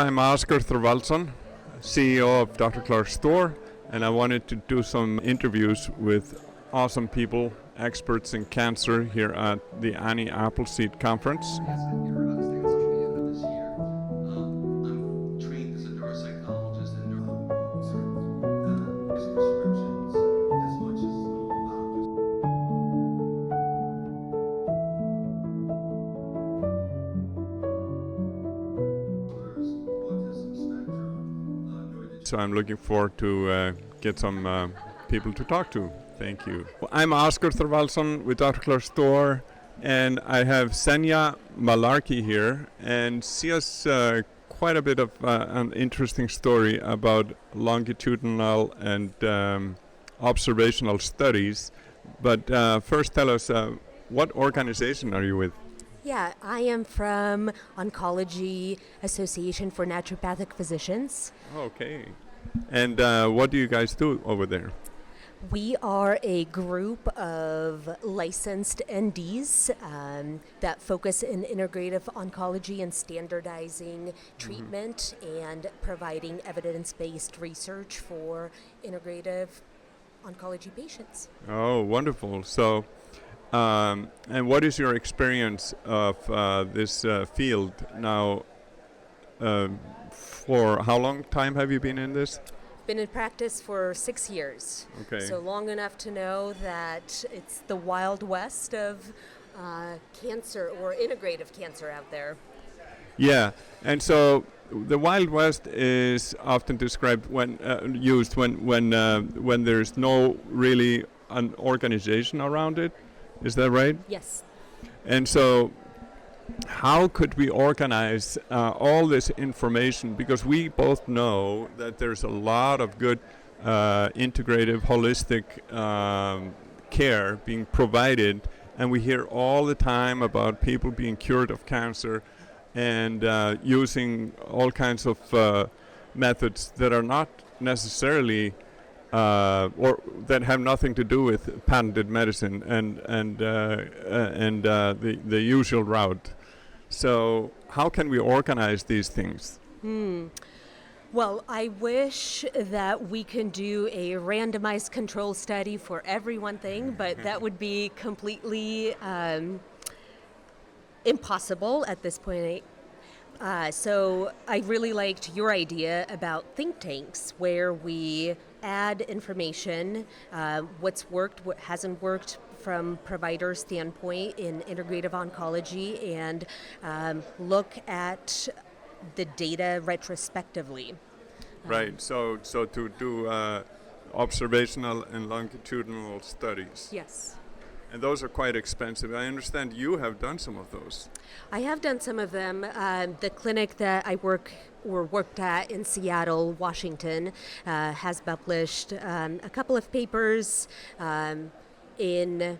I'm Oskar Thorvaldsson, CEO of Dr. Clark's Store, and I wanted to do some interviews with awesome people, experts in cancer here at the Appleseed conference. So I'm looking forward to get some people to talk to. Thank you. Well, I'm Oskar Thorvaldsson with Dr. Clark's Store, and I have Ksenia Malarkey here, and she has quite a bit of an interesting story about longitudinal and observational studies. But first tell us, what organization are you with? Yeah, I am from Oncology Association for Naturopathic Physicians. Okay. And what do you guys do over there? We are a group of licensed NDs that focus in integrative oncology and standardizing treatment and providing evidence-based research for integrative oncology patients. Oh, wonderful. So, and what is your experience of this field now? For how long time have you been in this? Been in practice for 6 years. Okay. So long enough to know that it's the Wild West of cancer or integrative cancer out there. Yeah, and so the Wild West is often described when used when there's no really an organization around it. Is that right? Yes. And so, how could we organize all this information? Because we both know that there's a lot of good integrative, holistic care being provided, and we hear all the time about people being cured of cancer and using all kinds of methods that are not necessarily or that have nothing to do with patented medicine and the usual route. So how can we organize these things? Well, I wish that we can do a randomized control study for every one thing, but that would be completely impossible at this point. So I really liked your idea about think tanks, where we add information, what's worked, what hasn't worked from provider standpoint in integrative oncology, and look at the data retrospectively. Right. So to do observational and longitudinal studies. Yes. And those are quite expensive. I understand you have done some of those. I have done some of them. The clinic that I worked at in Seattle, Washington, has published a couple of papers in,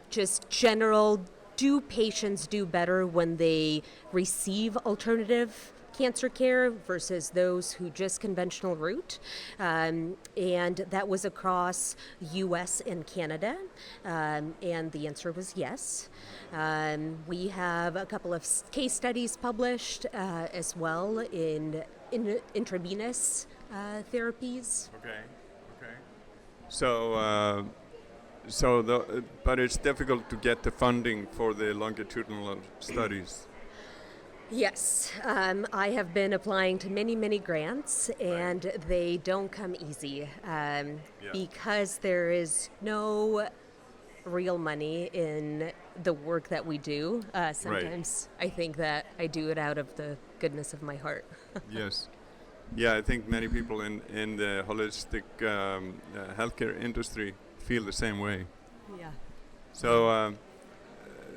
just general, do patients do better when they receive alternative cancer care versus those who just conventional route, and that was across U.S. and Canada, and the answer was yes. We have a couple of case studies published as well in intravenous therapies. Okay. But it's difficult to get the funding for the longitudinal studies. Yes, I have been applying to many grants, and they don't come easy because there is no real money in the work that we do. Sometimes I think that I do it out of the goodness of my heart. Yes. Yeah, I think many people in the holistic healthcare industry feel the same way. Yeah.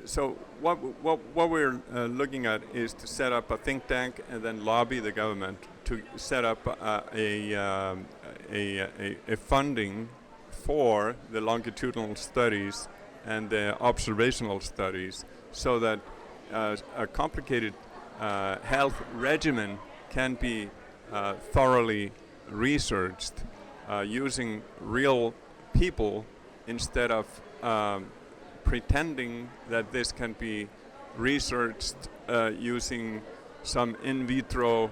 So what we're looking at is to set up a think tank and then lobby the government to set up a funding for the longitudinal studies and the observational studies, so that a complicated health regimen can be thoroughly researched using real people instead of pretending that this can be researched using some in vitro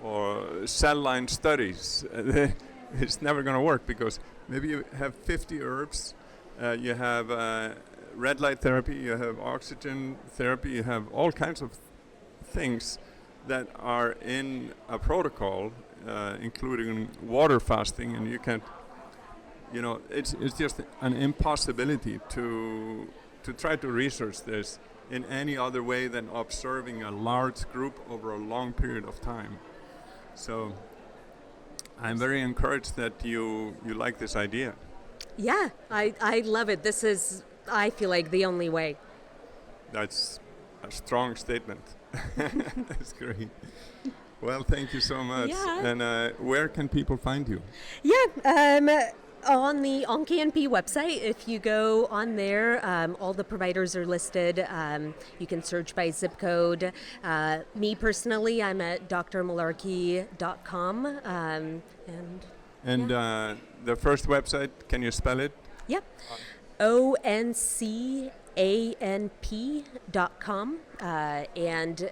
or cell line studies. It's never going to work because maybe you have 50 herbs, you have red light therapy, you have oxygen therapy, you have all kinds of things that are in a protocol, including water fasting, and you can't, it's just an impossibility to try to research this in any other way than observing a large group over a long period of time. So I'm very encouraged that you like this idea. Yeah, I love it. This is, I feel like, the only way. That's a strong statement. That's great. Well, thank you so much. Yeah. And where can people find you? Yeah, on the OnKNP website, if you go on there, all the providers are listed. You can search by zip code. Me personally, I'm at drmalarkey.com. And the first website, can you spell it? Yep. ONCANP.com. And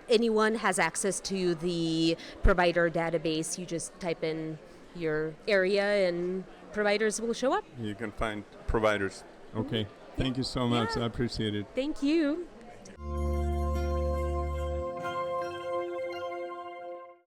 anyone has access to the provider database. You just type in your area and providers will show up. You can find providers. Okay. Thank you so much. Yeah. I appreciate it. Thank you.